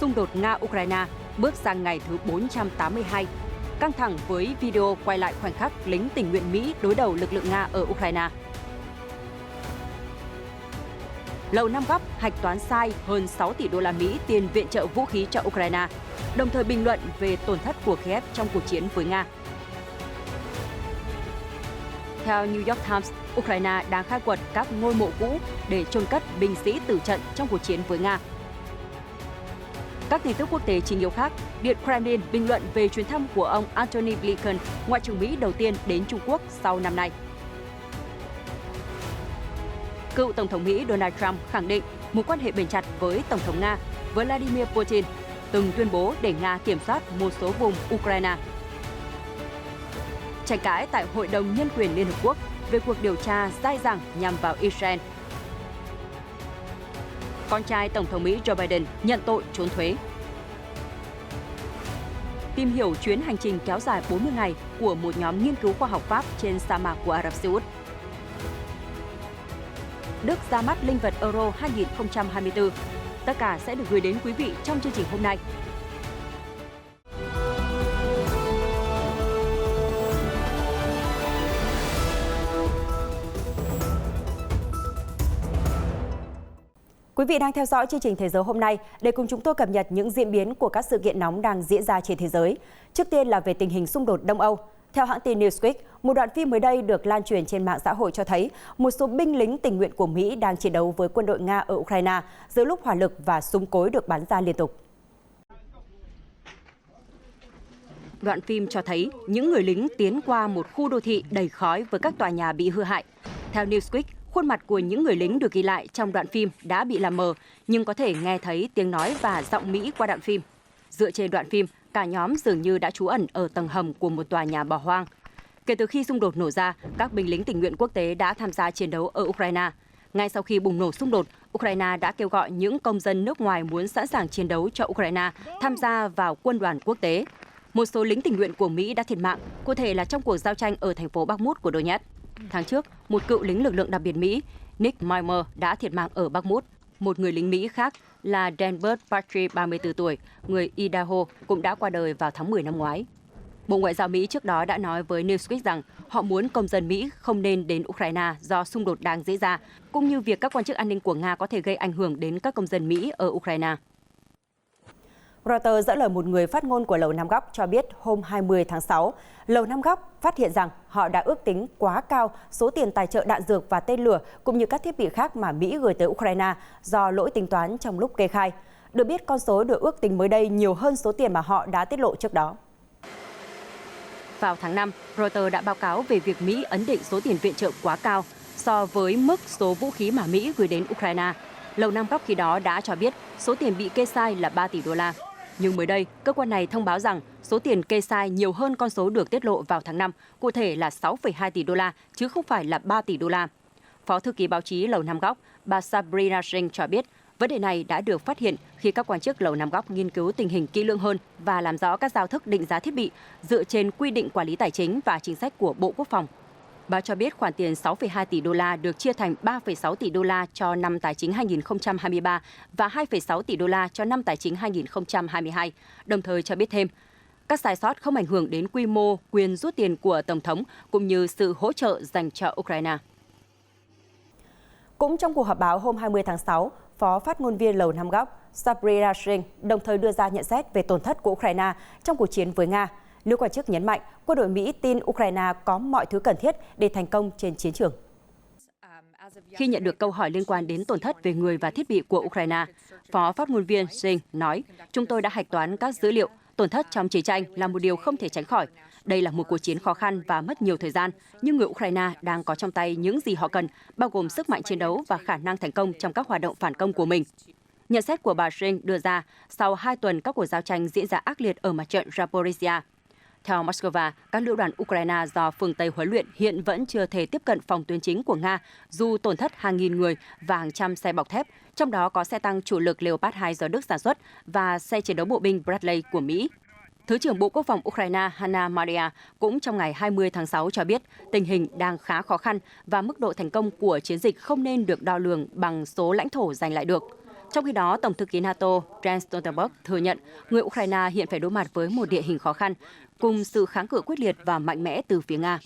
xung đột Nga-Ukraine bước sang ngày thứ 482. Căng thẳng với video quay lại khoảnh khắc lính tình nguyện Mỹ đối đầu lực lượng Nga ở Ukraine. Lầu Năm Góc hạch toán sai hơn 6 tỷ đô la Mỹ tiền viện trợ vũ khí cho Ukraine, đồng thời bình luận về tổn thất của Kiev trong cuộc chiến với Nga. Theo New York Times, Ukraine đang khai quật các ngôi mộ cũ để chôn cất binh sĩ tử trận trong cuộc chiến với Nga. Các tin tức quốc tế chính yếu khác, Điện Kremlin bình luận về chuyến thăm của ông Antony Blinken, Ngoại trưởng Mỹ đầu tiên đến Trung Quốc sau năm nay. Cựu Tổng thống Mỹ Donald Trump khẳng định mối quan hệ bền chặt với Tổng thống Nga Vladimir Putin, từng tuyên bố để Nga kiểm soát một số vùng Ukraine. Tranh cãi tại Hội đồng Nhân quyền Liên Hợp Quốc về cuộc điều tra dai dẳng nhằm vào Israel. Con trai Tổng thống Mỹ Joe Biden nhận tội trốn thuế. Tìm hiểu chuyến hành trình kéo dài 40 ngày của một nhóm nghiên cứu khoa học Pháp trên sa mạc của Ả Rập Xê Út. Đức ra mắt linh vật Euro 2024. Tất cả sẽ được gửi đến quý vị trong chương trình hôm nay. Quý vị đang theo dõi chương trình Thế giới hôm nay để cùng chúng tôi cập nhật những diễn biến của các sự kiện nóng đang diễn ra trên thế giới. Trước tiên là về tình hình xung đột Đông Âu. Theo hãng tin Newsweek, một đoạn phim mới đây được lan truyền trên mạng xã hội cho thấy một số binh lính tình nguyện của Mỹ đang chiến đấu với quân đội Nga ở Ukraine giữa lúc hỏa lực và súng cối được bắn ra liên tục. Đoạn phim cho thấy những người lính tiến qua một khu đô thị đầy khói với các tòa nhà bị hư hại. Theo Newsweek, khuôn mặt của những người lính được ghi lại trong đoạn phim đã bị làm mờ, nhưng có thể nghe thấy tiếng nói và giọng Mỹ qua đoạn phim. Dựa trên đoạn phim, cả nhóm dường như đã trú ẩn ở tầng hầm của một tòa nhà bỏ hoang. Kể từ khi xung đột nổ ra, các binh lính tình nguyện quốc tế đã tham gia chiến đấu ở Ukraine. Ngay sau khi bùng nổ xung đột, Ukraine đã kêu gọi những công dân nước ngoài muốn sẵn sàng chiến đấu cho Ukraine tham gia vào quân đoàn quốc tế. Một số lính tình nguyện của Mỹ đã thiệt mạng, cụ thể là trong cuộc giao tranh ở thành phố Bakhmut của Donetsk. Tháng trước, một cựu lính lực lượng đặc biệt Mỹ, Nick Meimer, đã thiệt mạng ở Bakhmut. Một người lính Mỹ khác là Danbert Patrick, 34 tuổi, người Idaho, cũng đã qua đời vào tháng 10 năm ngoái. Bộ Ngoại giao Mỹ trước đó đã nói với Newsweek rằng họ muốn công dân Mỹ không nên đến Ukraine do xung đột đang diễn ra, cũng như việc các quan chức an ninh của Nga có thể gây ảnh hưởng đến các công dân Mỹ ở Ukraine. Reuters dẫn lời một người phát ngôn của Lầu Năm Góc cho biết hôm 20 tháng 6, Lầu Năm Góc phát hiện rằng họ đã ước tính quá cao số tiền tài trợ đạn dược và tên lửa cũng như các thiết bị khác mà Mỹ gửi tới Ukraine do lỗi tính toán trong lúc kê khai. Được biết, con số được ước tính mới đây nhiều hơn số tiền mà họ đã tiết lộ trước đó. Vào tháng 5, Reuters đã báo cáo về việc Mỹ ấn định số tiền viện trợ quá cao so với mức số vũ khí mà Mỹ gửi đến Ukraine. Lầu Năm Góc khi đó đã cho biết số tiền bị kê sai là 3 tỷ đô la. Nhưng mới đây, cơ quan này thông báo rằng số tiền kê sai nhiều hơn con số được tiết lộ vào tháng 5, cụ thể là 6,2 tỷ đô la, chứ không phải là 3 tỷ đô la. Phó thư ký báo chí Lầu Năm Góc, bà Sabrina Singh cho biết, vấn đề này đã được phát hiện khi các quan chức Lầu Năm Góc nghiên cứu tình hình kỹ lưỡng hơn và làm rõ các giao thức định giá thiết bị dựa trên quy định quản lý tài chính và chính sách của Bộ Quốc phòng. Bà cho biết khoản tiền 6,2 tỷ đô la được chia thành 3,6 tỷ đô la cho năm tài chính 2023 và 2,6 tỷ đô la cho năm tài chính 2022, đồng thời cho biết thêm, các sai sót không ảnh hưởng đến quy mô quyền rút tiền của Tổng thống cũng như sự hỗ trợ dành cho Ukraine. Cũng trong cuộc họp báo hôm 20 tháng 6, Phó phát ngôn viên Lầu Năm Góc Sabrina Singh đồng thời đưa ra nhận xét về tổn thất của Ukraine trong cuộc chiến với Nga. Nữ quan chức nhấn mạnh, quân đội Mỹ tin Ukraine có mọi thứ cần thiết để thành công trên chiến trường. Khi nhận được câu hỏi liên quan đến tổn thất về người và thiết bị của Ukraine, Phó phát ngôn viên Singh nói, chúng tôi đã hạch toán các dữ liệu. Tổn thất trong chiến tranh là một điều không thể tránh khỏi. Đây là một cuộc chiến khó khăn và mất nhiều thời gian, nhưng người Ukraine đang có trong tay những gì họ cần, bao gồm sức mạnh chiến đấu và khả năng thành công trong các hoạt động phản công của mình. Nhận xét của bà Singh đưa ra sau 2 tuần các cuộc giao tranh diễn ra ác liệt ở mặt trận Zaporizhia. Theo Moscow, các lữ đoàn Ukraine do phương Tây huấn luyện hiện vẫn chưa thể tiếp cận phòng tuyến chính của Nga, dù tổn thất hàng nghìn người và hàng trăm xe bọc thép, trong đó có xe tăng chủ lực Leopard 2 do Đức sản xuất và xe chiến đấu bộ binh Bradley của Mỹ. Thứ trưởng Bộ Quốc phòng Ukraine Hanna Maria cũng trong ngày 20 tháng 6 cho biết tình hình đang khá khó khăn và mức độ thành công của chiến dịch không nên được đo lường bằng số lãnh thổ giành lại được. Trong khi đó, Tổng thư ký NATO Jens Stoltenberg thừa nhận người Ukraine hiện phải đối mặt với một địa hình khó khăn, cùng sự kháng cự quyết liệt và mạnh mẽ từ phía Nga.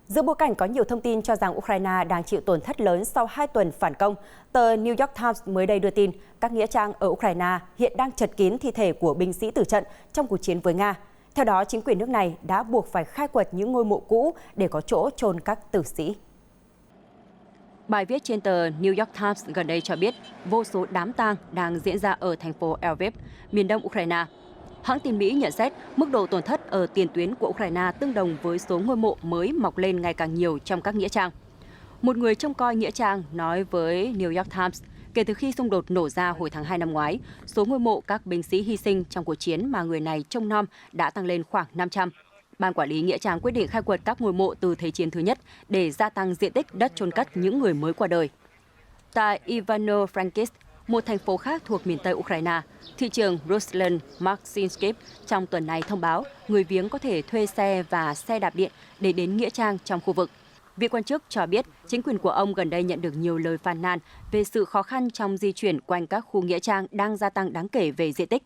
Giữa bối cảnh có nhiều thông tin cho rằng Ukraine đang chịu tổn thất lớn sau 2 tuần phản công, tờ New York Times mới đây đưa tin các nghĩa trang ở Ukraine hiện đang chật kín thi thể của binh sĩ tử trận trong cuộc chiến với Nga. Theo đó, chính quyền nước này đã buộc phải khai quật những ngôi mộ cũ để có chỗ chôn các tử sĩ. Bài viết trên tờ New York Times gần đây cho biết vô số đám tang đang diễn ra ở thành phố Lviv, miền đông Ukraine. Hãng tin Mỹ nhận xét mức độ tổn thất ở tiền tuyến của Ukraine tương đồng với số ngôi mộ mới mọc lên ngày càng nhiều trong các nghĩa trang. Một người trông coi nghĩa trang nói với New York Times, kể từ khi xung đột nổ ra hồi tháng 2 năm ngoái, số ngôi mộ các binh sĩ hy sinh trong cuộc chiến mà người này trông nom đã tăng lên khoảng 500. Ban quản lý nghĩa trang quyết định khai quật các ngôi mộ từ Thế chiến thứ nhất để gia tăng diện tích đất chôn cất những người mới qua đời. Tại Ivano-Frankivsk, một thành phố khác thuộc miền Tây Ukraine, thị trưởng Ruslan Maksynsky trong tuần này thông báo người viếng có thể thuê xe và xe đạp điện để đến nghĩa trang trong khu vực. Vị quan chức cho biết chính quyền của ông gần đây nhận được nhiều lời phàn nàn về sự khó khăn trong di chuyển quanh các khu nghĩa trang đang gia tăng đáng kể về diện tích.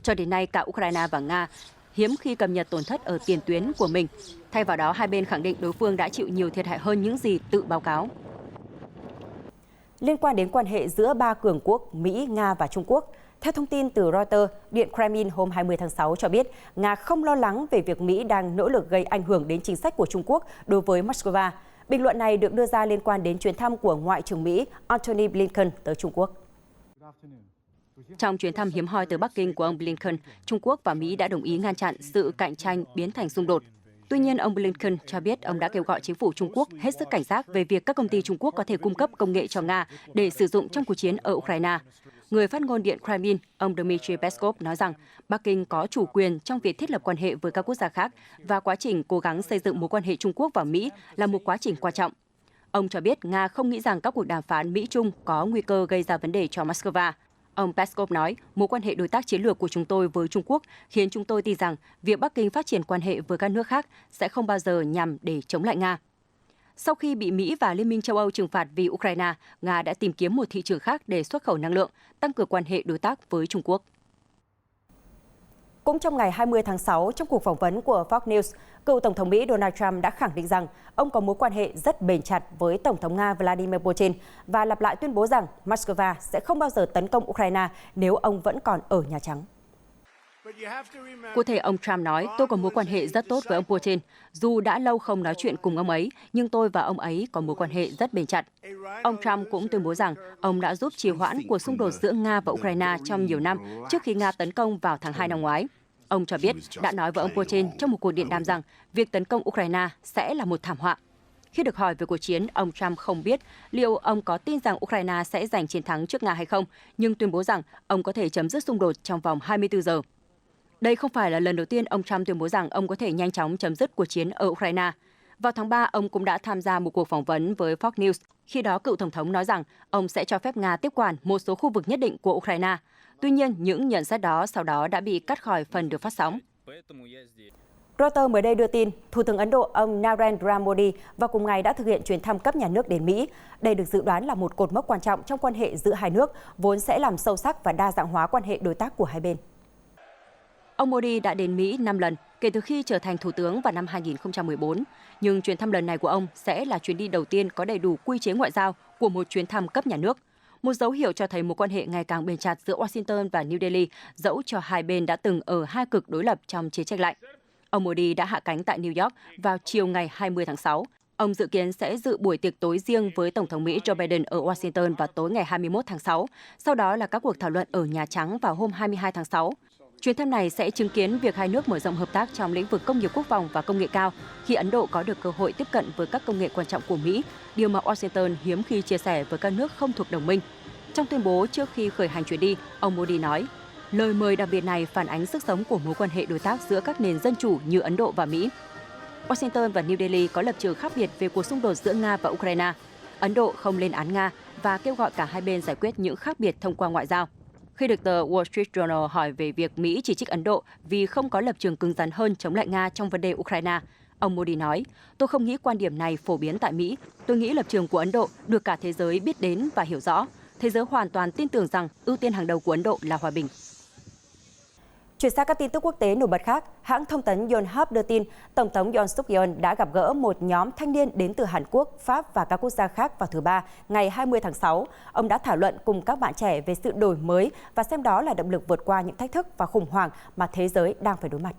Cho đến nay, cả Ukraine và Nga hiếm khi cập nhật tổn thất ở tiền tuyến của mình. Thay vào đó, hai bên khẳng định đối phương đã chịu nhiều thiệt hại hơn những gì tự báo cáo. Liên quan đến quan hệ giữa ba cường quốc Mỹ, Nga và Trung Quốc, theo thông tin từ Reuters, Điện Kremlin hôm 20 tháng 6 cho biết Nga không lo lắng về việc Mỹ đang nỗ lực gây ảnh hưởng đến chính sách của Trung Quốc đối với Moscow. Bình luận này được đưa ra liên quan đến chuyến thăm của Ngoại trưởng Mỹ Antony Blinken tới Trung Quốc. Trong chuyến thăm hiếm hoi từ Bắc Kinh của ông Blinken, Trung Quốc và Mỹ đã đồng ý ngăn chặn sự cạnh tranh biến thành xung đột. Tuy nhiên, ông Blinken cho biết ông đã kêu gọi chính phủ Trung Quốc hết sức cảnh giác về việc các công ty Trung Quốc có thể cung cấp công nghệ cho Nga để sử dụng trong cuộc chiến ở Ukraine. Người phát ngôn Điện Kremlin, ông Dmitry Peskov nói rằng Bắc Kinh có chủ quyền trong việc thiết lập quan hệ với các quốc gia khác và quá trình cố gắng xây dựng mối quan hệ Trung Quốc và Mỹ là một quá trình quan trọng. Ông cho biết Nga không nghĩ rằng các cuộc đàm phán Mỹ-Trung có nguy cơ gây ra vấn đề cho Moscow. Ông Peskov nói, mối quan hệ đối tác chiến lược của chúng tôi với Trung Quốc khiến chúng tôi tin rằng việc Bắc Kinh phát triển quan hệ với các nước khác sẽ không bao giờ nhằm để chống lại Nga. Sau khi bị Mỹ và Liên minh châu Âu trừng phạt vì Ukraine, Nga đã tìm kiếm một thị trường khác để xuất khẩu năng lượng, tăng cường quan hệ đối tác với Trung Quốc. Cũng trong ngày 20 tháng 6, trong cuộc phỏng vấn của Fox News, cựu Tổng thống Mỹ Donald Trump đã khẳng định rằng ông có mối quan hệ rất bền chặt với Tổng thống Nga Vladimir Putin và lặp lại tuyên bố rằng Moscow sẽ không bao giờ tấn công Ukraine nếu ông vẫn còn ở Nhà Trắng. Cụ thể, ông Trump nói, tôi có mối quan hệ rất tốt với ông Putin. Dù đã lâu không nói chuyện cùng ông ấy, nhưng tôi và ông ấy có mối quan hệ rất bền chặt. Ông Trump cũng tuyên bố rằng ông đã giúp trì hoãn cuộc xung đột giữa Nga và Ukraine trong nhiều năm trước khi Nga tấn công vào tháng 2 năm ngoái. Ông cho biết đã nói với ông Putin trong một cuộc điện đàm rằng việc tấn công Ukraine sẽ là một thảm họa. Khi được hỏi về cuộc chiến, ông Trump không biết liệu ông có tin rằng Ukraine sẽ giành chiến thắng trước Nga hay không, nhưng tuyên bố rằng ông có thể chấm dứt xung đột trong vòng 24 giờ. Đây không phải là lần đầu tiên ông Trump tuyên bố rằng ông có thể nhanh chóng chấm dứt cuộc chiến ở Ukraine. Vào tháng 3, ông cũng đã tham gia một cuộc phỏng vấn với Fox News. Khi đó, cựu Tổng thống nói rằng ông sẽ cho phép Nga tiếp quản một số khu vực nhất định của Ukraine. Tuy nhiên, những nhận xét đó sau đó đã bị cắt khỏi phần được phát sóng. Reuters mới đây đưa tin, Thủ tướng Ấn Độ ông Narendra Modi vào cùng ngày đã thực hiện chuyến thăm cấp nhà nước đến Mỹ. Đây được dự đoán là một cột mốc quan trọng trong quan hệ giữa hai nước, vốn sẽ làm sâu sắc và đa dạng hóa quan hệ đối tác của hai bên. Ông Modi đã đến Mỹ 5 lần kể từ khi trở thành Thủ tướng vào năm 2014. Nhưng chuyến thăm lần này của ông sẽ là chuyến đi đầu tiên có đầy đủ quy chế ngoại giao của một chuyến thăm cấp nhà nước. Một dấu hiệu cho thấy mối quan hệ ngày càng bền chặt giữa Washington và New Delhi, dẫu cho hai bên đã từng ở hai cực đối lập trong chiến tranh lạnh. Ông Modi đã hạ cánh tại New York vào chiều ngày 20 tháng 6. Ông dự kiến sẽ dự buổi tiệc tối riêng với Tổng thống Mỹ Joe Biden ở Washington vào tối ngày 21 tháng 6. Sau đó là các cuộc thảo luận ở Nhà Trắng vào hôm 22 tháng 6. Chuyến thăm này sẽ chứng kiến việc hai nước mở rộng hợp tác trong lĩnh vực công nghiệp quốc phòng và công nghệ cao khi Ấn Độ có được cơ hội tiếp cận với các công nghệ quan trọng của Mỹ, điều mà Washington hiếm khi chia sẻ với các nước không thuộc đồng minh. Trong tuyên bố trước khi khởi hành chuyến đi, ông Modi nói, lời mời đặc biệt này phản ánh sức sống của mối quan hệ đối tác giữa các nền dân chủ như Ấn Độ và Mỹ. Washington và New Delhi có lập trường khác biệt về cuộc xung đột giữa Nga và Ukraine. Ấn Độ không lên án Nga và kêu gọi cả hai bên giải quyết những khác biệt thông qua ngoại giao. Khi được tờ Wall Street Journal hỏi về việc Mỹ chỉ trích Ấn Độ vì không có lập trường cứng rắn hơn chống lại Nga trong vấn đề Ukraine, ông Modi nói, tôi không nghĩ quan điểm này phổ biến tại Mỹ. Tôi nghĩ lập trường của Ấn Độ được cả thế giới biết đến và hiểu rõ. thế giới hoàn toàn tin tưởng rằng ưu tiên hàng đầu của Ấn Độ là hòa bình. Chuyển sang các tin tức quốc tế nổi bật khác, hãng thông tấn Yonhap đưa tin Tổng thống Yoon suk yeol đã gặp gỡ một nhóm thanh niên đến từ Hàn Quốc, Pháp và các quốc gia khác vào thứ Ba, ngày 20 tháng 6. Ông đã thảo luận cùng các bạn trẻ về sự đổi mới và xem đó là động lực vượt qua những thách thức và khủng hoảng mà thế giới đang phải đối mặt.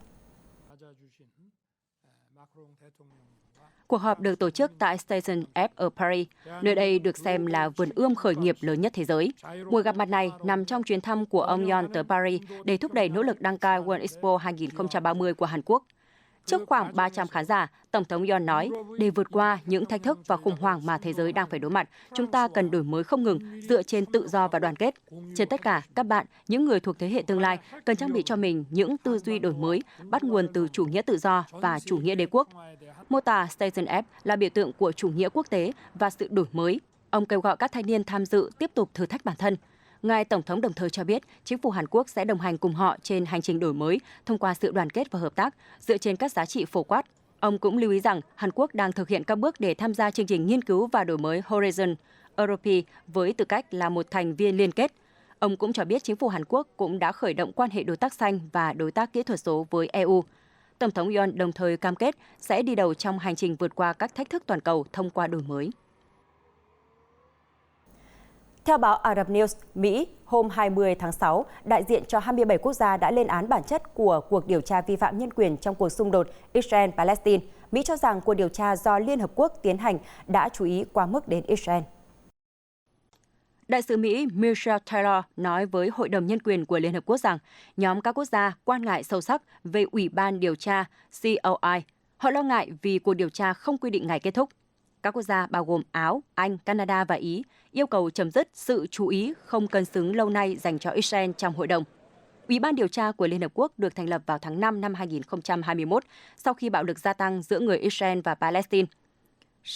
Cuộc họp được tổ chức tại Station F ở Paris, nơi đây được xem là vườn ươm khởi nghiệp lớn nhất thế giới. Buổi gặp mặt này nằm trong chuyến thăm của ông Yoon tới Paris để thúc đẩy nỗ lực đăng cai World Expo 2030 của Hàn Quốc. Trước khoảng 300 khán giả, Tổng thống Yoon nói, để vượt qua những thách thức và khủng hoảng mà thế giới đang phải đối mặt, chúng ta cần đổi mới không ngừng, dựa trên tự do và đoàn kết. Trên tất cả, các bạn, những người thuộc thế hệ tương lai, cần trang bị cho mình những tư duy đổi mới, bắt nguồn từ chủ nghĩa tự do và chủ nghĩa đế quốc. Mô tả Station F là biểu tượng của chủ nghĩa quốc tế và sự đổi mới. Ông kêu gọi các thanh niên tham dự tiếp tục thử thách bản thân. Ngài Tổng thống đồng thời cho biết, chính phủ Hàn Quốc sẽ đồng hành cùng họ trên hành trình đổi mới thông qua sự đoàn kết và hợp tác dựa trên các giá trị phổ quát. Ông cũng lưu ý rằng Hàn Quốc đang thực hiện các bước để tham gia chương trình nghiên cứu và đổi mới Horizon Europe với tư cách là một thành viên liên kết. Ông cũng cho biết chính phủ Hàn Quốc cũng đã khởi động quan hệ đối tác xanh và đối tác kỹ thuật số với EU. Tổng thống Yoon đồng thời cam kết sẽ đi đầu trong hành trình vượt qua các thách thức toàn cầu thông qua đổi mới. Theo báo Ả Rập News, Mỹ, hôm 20 tháng 6, đại diện cho 27 quốc gia đã lên án bản chất của cuộc điều tra vi phạm nhân quyền trong cuộc xung đột Israel-Palestine. Mỹ cho rằng cuộc điều tra do Liên Hợp Quốc tiến hành đã chú ý quá mức đến Israel. Đại sứ Mỹ Michelle Taylor nói với Hội đồng Nhân quyền của Liên Hợp Quốc rằng nhóm các quốc gia quan ngại sâu sắc về Ủy ban điều tra COI. Họ lo ngại vì cuộc điều tra không quy định ngày kết thúc. Các quốc gia bao gồm Áo, Anh, Canada và Ý yêu cầu chấm dứt sự chú ý không cân xứng lâu nay dành cho Israel trong hội đồng. Ủy ban điều tra của Liên Hợp Quốc được thành lập vào tháng 5 năm 2021 sau khi bạo lực gia tăng giữa người Israel và Palestine.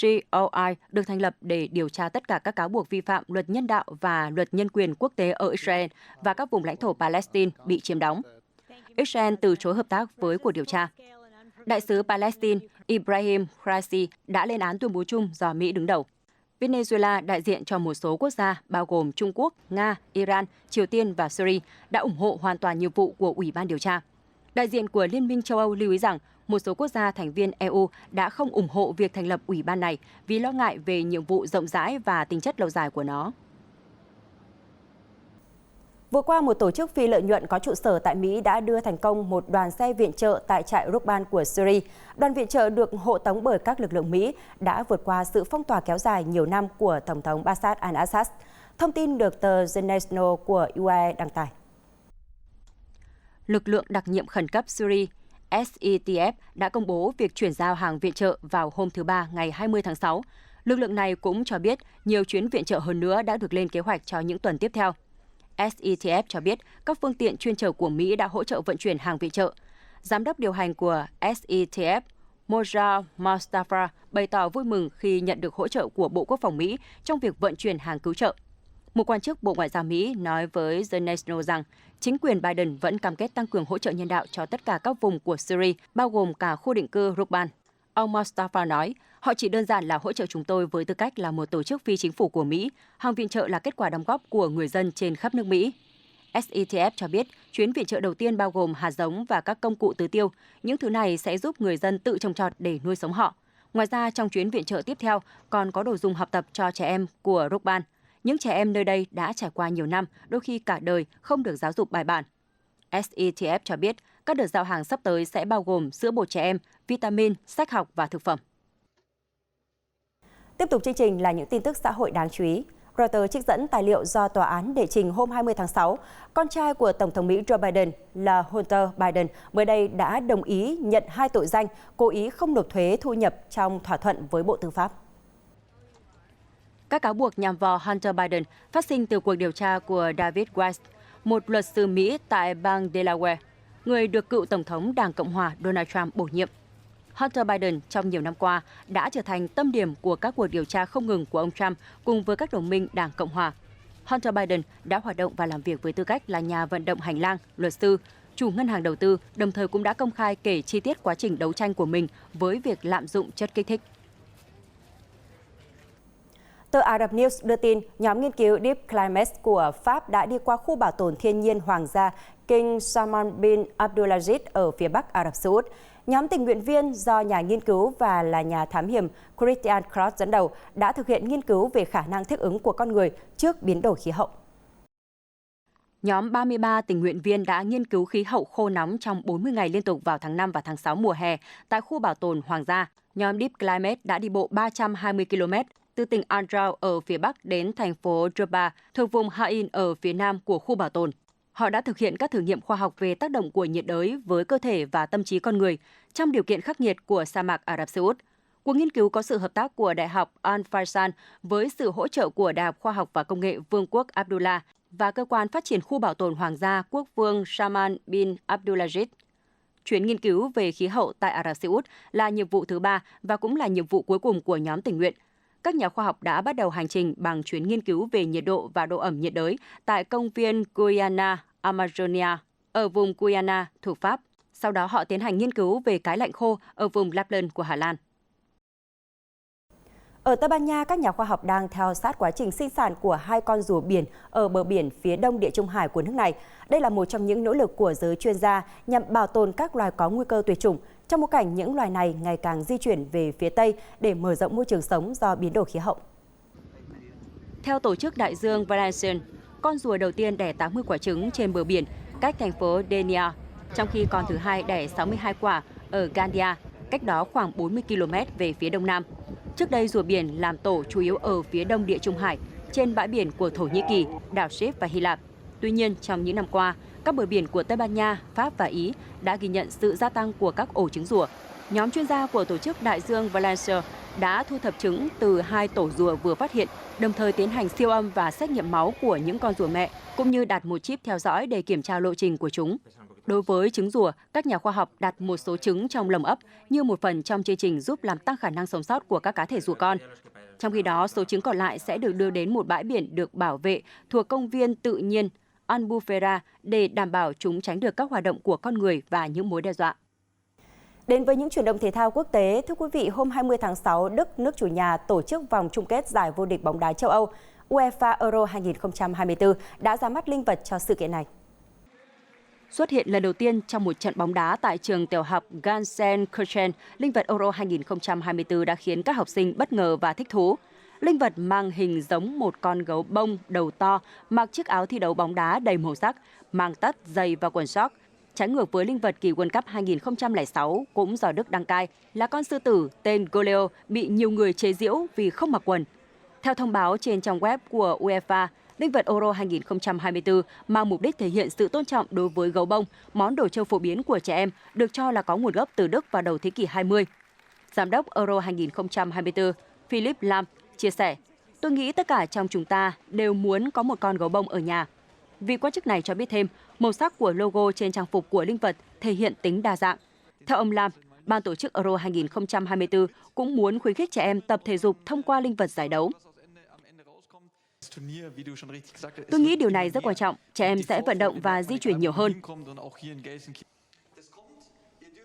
COI được thành lập để điều tra tất cả các cáo buộc vi phạm luật nhân đạo và luật nhân quyền quốc tế ở Israel và các vùng lãnh thổ Palestine bị chiếm đóng. Israel từ chối hợp tác với cuộc điều tra. Đại sứ Palestine Ibrahim Khalasi đã lên án tuyên bố chung do Mỹ đứng đầu. Venezuela, đại diện cho một số quốc gia bao gồm Trung Quốc, Nga, Iran, Triều Tiên và Syria đã ủng hộ hoàn toàn nhiệm vụ của Ủy ban điều tra. Đại diện của Liên minh châu Âu lưu ý rằng một số quốc gia thành viên EU đã không ủng hộ việc thành lập ủy ban này vì lo ngại về nhiệm vụ rộng rãi và tính chất lâu dài của nó. Vừa qua, một tổ chức phi lợi nhuận có trụ sở tại Mỹ đã đưa thành công một đoàn xe viện trợ tại trại Rukban của Syria. Đoàn viện trợ được hộ tống bởi các lực lượng Mỹ đã vượt qua sự phong tỏa kéo dài nhiều năm của Tổng thống Bashar al-Assad. Thông tin được tờ The National của UAE đăng tải. Lực lượng đặc nhiệm khẩn cấp Syria SETF đã công bố việc chuyển giao hàng viện trợ vào hôm thứ Ba ngày 20 tháng 6. Lực lượng này cũng cho biết nhiều chuyến viện trợ hơn nữa đã được lên kế hoạch cho những tuần tiếp theo. SETF cho biết các phương tiện chuyên chở của Mỹ đã hỗ trợ vận chuyển hàng viện trợ. Giám đốc điều hành của SETF, Moja Mustafa, bày tỏ vui mừng khi nhận được hỗ trợ của Bộ Quốc phòng Mỹ trong việc vận chuyển hàng cứu trợ. Một quan chức Bộ Ngoại giao Mỹ nói với The National rằng chính quyền Biden vẫn cam kết tăng cường hỗ trợ nhân đạo cho tất cả các vùng của Syria, bao gồm cả khu định cư Rukban. Ông Mustafa nói, họ chỉ đơn giản là hỗ trợ chúng tôi với tư cách là một tổ chức phi chính phủ của Mỹ. Hàng viện trợ là kết quả đóng góp của người dân trên khắp nước Mỹ. SETF cho biết chuyến viện trợ đầu tiên bao gồm hạt giống và các công cụ tưới tiêu. Những thứ này sẽ giúp người dân tự trồng trọt để nuôi sống họ. Ngoài ra, trong chuyến viện trợ tiếp theo còn có đồ dùng học tập cho trẻ em của Rukban. Những trẻ em nơi đây đã trải qua nhiều năm, đôi khi cả đời không được giáo dục bài bản. SETF cho biết các đợt giao hàng sắp tới sẽ bao gồm sữa bột trẻ em, vitamin, sách học và thực phẩm. Tiếp tục chương trình là những tin tức xã hội đáng chú ý. Reuters trích dẫn tài liệu do tòa án đệ trình hôm 20 tháng 6. Con trai của Tổng thống Mỹ Joe Biden là Hunter Biden mới đây đã đồng ý nhận 2 tội danh cố ý không nộp thuế thu nhập trong thỏa thuận với Bộ Tư pháp. Các cáo buộc nhằm vào Hunter Biden phát sinh từ cuộc điều tra của David Weiss, một luật sư Mỹ tại bang Delaware, người được cựu Tổng thống Đảng Cộng hòa Donald Trump bổ nhiệm. Hunter Biden trong nhiều năm qua đã trở thành tâm điểm của các cuộc điều tra không ngừng của ông Trump cùng với các đồng minh Đảng Cộng hòa. Hunter Biden đã hoạt động và làm việc với tư cách là nhà vận động hành lang, luật sư, chủ ngân hàng đầu tư, đồng thời cũng đã công khai kể chi tiết quá trình đấu tranh của mình với việc lạm dụng chất kích thích. Tờ Ả Rập News đưa tin, nhóm nghiên cứu Deep Climate của Pháp đã đi qua khu bảo tồn thiên nhiên hoàng gia King Salman bin Abdulaziz ở phía bắc Ả Rập Xê Út. Nhóm tình nguyện viên do nhà nghiên cứu và là nhà thám hiểm Christian Cross dẫn đầu đã thực hiện nghiên cứu về khả năng thích ứng của con người trước biến đổi khí hậu. Nhóm 33 tình nguyện viên đã nghiên cứu khí hậu khô nóng trong 40 ngày liên tục vào tháng 5 và tháng 6 mùa hè tại khu bảo tồn hoàng gia. Nhóm Deep Climate đã đi bộ 320 km từ tỉnh Andrau ở phía bắc đến thành phố Jerba thuộc vùng Ha'in ở phía nam của khu bảo tồn. Họ đã thực hiện các thử nghiệm khoa học về tác động của nhiệt đới với cơ thể và tâm trí con người trong điều kiện khắc nghiệt của sa mạc Ả Rập Xê Út. Cuộc nghiên cứu có sự hợp tác của Đại học Al Faysan với sự hỗ trợ của Đại học Khoa học và Công nghệ Vương quốc Abdullah và Cơ quan Phát triển Khu Bảo tồn Hoàng gia Quốc vương Salman bin Abdulaziz. Chuyến nghiên cứu về khí hậu tại Ả Rập Xê Út là nhiệm vụ thứ 3 và cũng là nhiệm vụ cuối cùng của nhóm tình nguyện. Các nhà khoa học đã bắt đầu hành trình bằng chuyến nghiên cứu về nhiệt độ và độ ẩm nhiệt đới tại công viên Guiana Amazonia ở vùng Guyana thuộc Pháp. Sau đó họ tiến hành nghiên cứu về cái lạnh khô ở vùng Lapland của Hà Lan. Ở Tây Ban Nha, các nhà khoa học đang theo sát quá trình sinh sản của 2 con rùa biển ở bờ biển phía đông Địa Trung Hải của nước này. Đây là một trong những nỗ lực của giới chuyên gia nhằm bảo tồn các loài có nguy cơ tuyệt chủng, trong bối cảnh những loài này ngày càng di chuyển về phía Tây để mở rộng môi trường sống do biến đổi khí hậu. Theo Tổ chức Đại dương Valencian, con rùa đầu tiên đẻ 80 quả trứng trên bờ biển cách thành phố Denia, trong khi con thứ hai đẻ 62 quả ở Gandia, cách đó khoảng 40 km về phía đông nam. Trước đây, rùa biển làm tổ chủ yếu ở phía đông Địa Trung Hải, trên bãi biển của Thổ Nhĩ Kỳ, đảo Ship và Hy Lạp. Tuy nhiên, trong những năm qua, các bờ biển của Tây Ban Nha, Pháp và Ý đã ghi nhận sự gia tăng của các ổ trứng rùa. Nhóm chuyên gia của Tổ chức Đại dương Valencia đã thu thập trứng từ 2 tổ rùa vừa phát hiện, đồng thời tiến hành siêu âm và xét nghiệm máu của những con rùa mẹ, cũng như đặt một chip theo dõi để kiểm tra lộ trình của chúng. Đối với trứng rùa, các nhà khoa học đặt một số trứng trong lồng ấp như một phần trong chương trình giúp làm tăng khả năng sống sót của các cá thể rùa con. Trong khi đó, số trứng còn lại sẽ được đưa đến một bãi biển được bảo vệ thuộc công viên tự nhiên Albufera để đảm bảo chúng tránh được các hoạt động của con người và những mối đe dọa. Đến với những chuyển động thể thao quốc tế, thưa quý vị, hôm 20 tháng 6, Đức, nước chủ nhà, tổ chức vòng chung kết giải vô địch bóng đá châu Âu UEFA Euro 2024 đã ra mắt linh vật cho sự kiện này. Xuất hiện lần đầu tiên trong một trận bóng đá tại trường tiểu học Gansenkirchen, linh vật Euro 2024 đã khiến các học sinh bất ngờ và thích thú. Linh vật mang hình giống một con gấu bông đầu to, mặc chiếc áo thi đấu bóng đá đầy màu sắc, mang tất, giày và quần sóc. Trái ngược với linh vật kỳ World Cup 2006 cũng do Đức đăng cai là con sư tử tên Goleo bị nhiều người chế giễu vì không mặc quần. Theo thông báo trên trang web của UEFA, linh vật Euro 2024 mang mục đích thể hiện sự tôn trọng đối với gấu bông, món đồ chơi phổ biến của trẻ em được cho là có nguồn gốc từ Đức vào đầu thế kỷ 20. Giám đốc Euro 2024 Philip Lam chia sẻ, "Tôi nghĩ tất cả trong chúng ta đều muốn có một con gấu bông ở nhà." Vị quan chức này cho biết thêm, màu sắc của logo trên trang phục của linh vật thể hiện tính đa dạng. Theo ông Lam, ban tổ chức Euro 2024 cũng muốn khuyến khích trẻ em tập thể dục thông qua linh vật giải đấu. "Tôi nghĩ điều này rất quan trọng, trẻ em sẽ vận động và di chuyển nhiều hơn."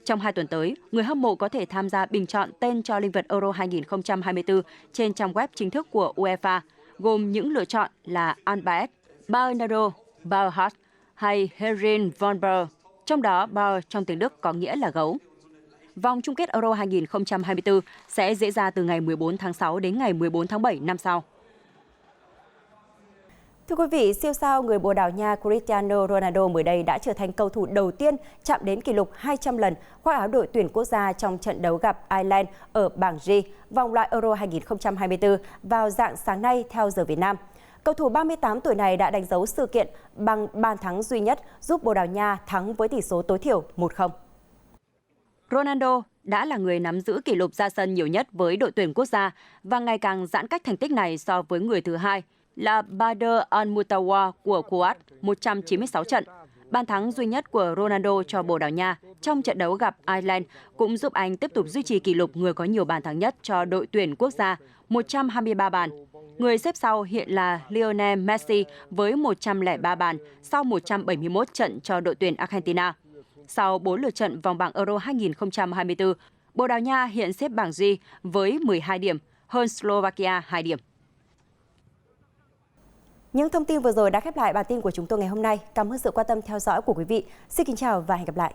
Trong 2 tuần tới, người hâm mộ có thể tham gia bình chọn tên cho linh vật Euro 2024 trên trang web chính thức của UEFA, gồm những lựa chọn là Albaet, Bernardo, Bauhaus hay Herin von Ber, trong đó Ber trong tiếng Đức có nghĩa là gấu. Vòng chung kết Euro 2024 sẽ diễn ra từ ngày 14 tháng 6 đến ngày 14 tháng 7 năm sau. Thưa quý vị, siêu sao người Bồ Đào Nha Cristiano Ronaldo mới đây đã trở thành cầu thủ đầu tiên chạm đến kỷ lục 200 lần khoác áo đội tuyển quốc gia trong trận đấu gặp Ireland ở bảng G, vòng loại Euro 2024 vào rạng sáng nay theo giờ Việt Nam. Cầu thủ 38 tuổi này đã đánh dấu sự kiện bằng bàn thắng duy nhất giúp Bồ Đào Nha thắng với tỷ số tối thiểu 1-0. Ronaldo đã là người nắm giữ kỷ lục ra sân nhiều nhất với đội tuyển quốc gia và ngày càng giãn cách thành tích này so với người thứ hai là Badr Al-Mutawa của Kuwait, 196 trận. Bàn thắng duy nhất của Ronaldo cho Bồ Đào Nha trong trận đấu gặp Ireland cũng giúp anh tiếp tục duy trì kỷ lục người có nhiều bàn thắng nhất cho đội tuyển quốc gia, 123 bàn. Người xếp sau hiện là Lionel Messi với 103 bàn sau 171 trận cho đội tuyển Argentina. Sau 4 lượt trận vòng bảng Euro 2024, Bồ Đào Nha hiện xếp bảng G với 12 điểm, hơn Slovakia 2 điểm. Những thông tin vừa rồi đã khép lại bản tin của chúng tôi ngày hôm nay. Cảm ơn sự quan tâm theo dõi của quý vị. Xin kính chào và hẹn gặp lại.